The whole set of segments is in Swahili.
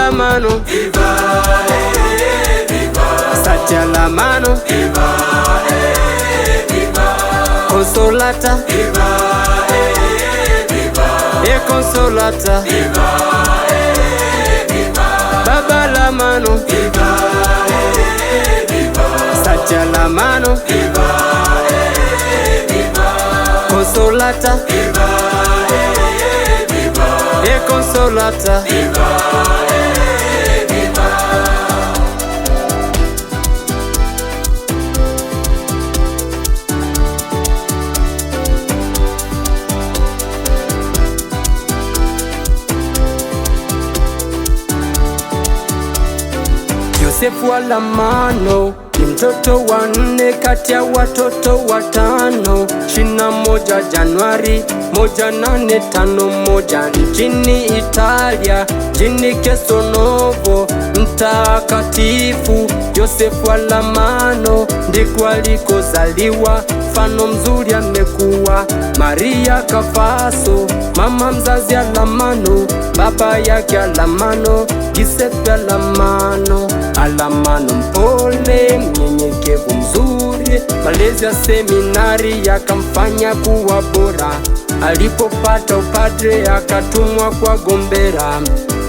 la mano, viva, viva. Satia la mano, viva, viva. Consolata, viva, viva. Consolata, viva, viva. Baba la mano, viva, viva. Satia la mano, viva, viva. Consolata, viva, viva. Consolata, viva, viva. Yosefu wa la mano ni mtoto wa 4 kati ya watoto 5. 21 Januari 1851 nchini Italia, jini Castelnuovo. Mtakatifu Yosefu wa la mano ndiko alikozaliwa, mfano mzuri amekuwa. Maria Kafaso mama mzazi a la mano, baba yake a la mano, Giuseppe a la mano. Alamano mpole, mnyenyekevu, mzuri. Malezi ya seminari yakamfanya kuwa bora. Alipopata upadre akatumwa kwa Gombera.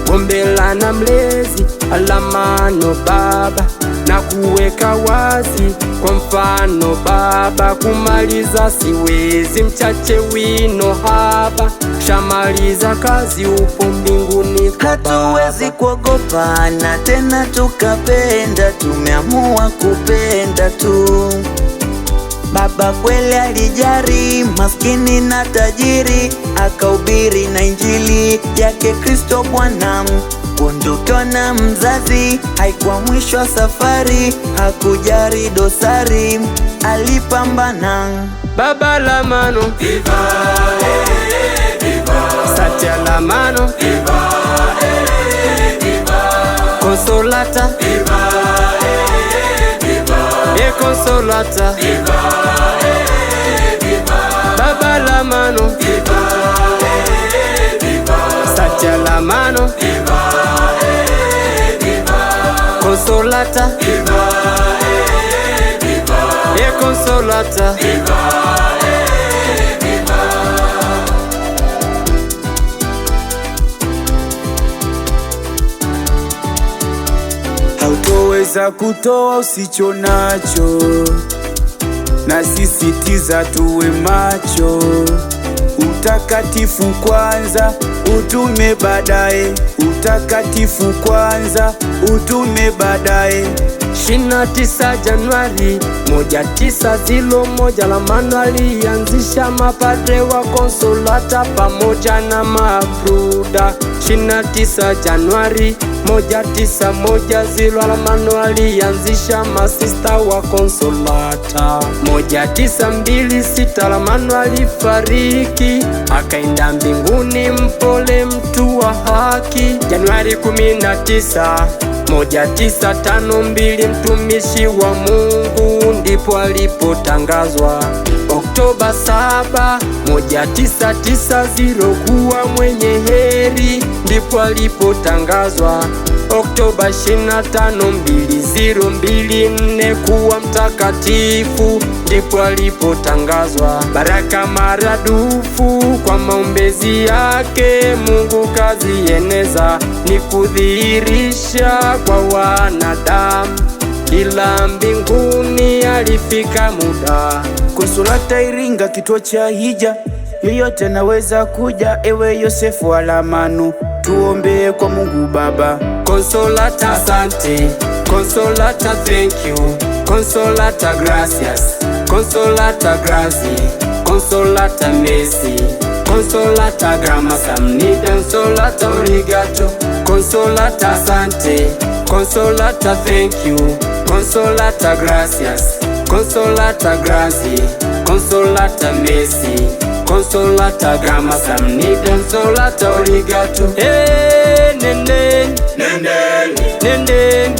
Gombera na mlezi Alamano baba, na kuweka wazi kwa mfano baba. Kumaliza siwezi, mchache wino haba, shamaliza kazi upo mbinguni. Hatuwezi kuogopana tena tukapenda, tumeamua kupenda tu. Baba kweli alijari maskini na tajiri, akahubiri na injili yake Kristo Bwana. Kuondokewa na mzazi haikuwa mwisho wa safari, hakujari dosari, alipambana. Baba la mano, viva, viva. Satia la mano, viva, viva. Consolata, viva, viva. Consolata, viva, viva. Baba la mano, viva, viva. Satia la mano, viva, viva. Consolata, viva, viva. Consolata, viva, viva. Hautoweza kutoa usicho nacho, na sisitiza tuwe macho. Utakatifu kwanza, utume baadaye. Utakatifu kwanza, utume baadaye. 29 Januari 1901 la mano alianzisha mapadre wa Consolata pamoja na mabruda. 29 Januari 1910 la mano alianzisha masista wa Consolata. 1926 la mano alifariki, akaenda mbinguni mpole, mtu wa haki. Januari 19 1952 mtumishi wa Mungu ndipo alipotangazwa. Oktoba 7 1990 kuwa mwenye heri ndipo alipotangazwa. Oktoba 25 2024 kuwa mtakatifu ndipo alipotangazwa. Baraka maradufu kwa maombezi yake Mungu kazieneza, ni kudhihirisha kwa wanadamu, ila mbinguni alifika muda. Consolata Iringa, kituo cha hija, yeyote naweza kuja. Ewe Yosefu wa la mano, tuombe kwa Mungu Baba. Consolata asante, Consolata thank you, Consolata gracias, Consolata grazie, Consolata merci, Consolata grama samnida, Consolata obrigado. Consolata asante, Consolata thank you, Consolata gracias, Consolata grazie, Consolata merci, Consolata grama samnida, Consolata obrigado. Nendeni, nendeni,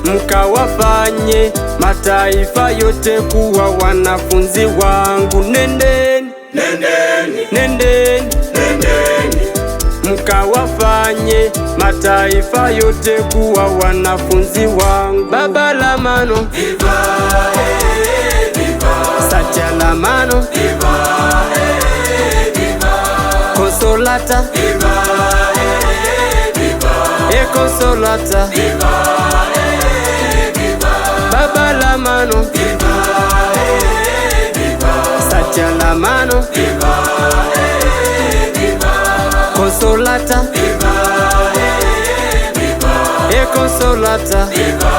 mkawafanye mataifa yote kuwa wanafunzi wangu. Nendeni, nendeni, nikawafanye mataifa yote kuwa wanafunzi wangu. Baba la mano, viva, viva. Sacha la mano, Viva, viva. Consolata, Viva, viva. Consolata, Viva, viva. Baba la mano, Viva, viva. Sacha la mano, Viva, viva. Consolata, Viva, viva. Consolata, Viva,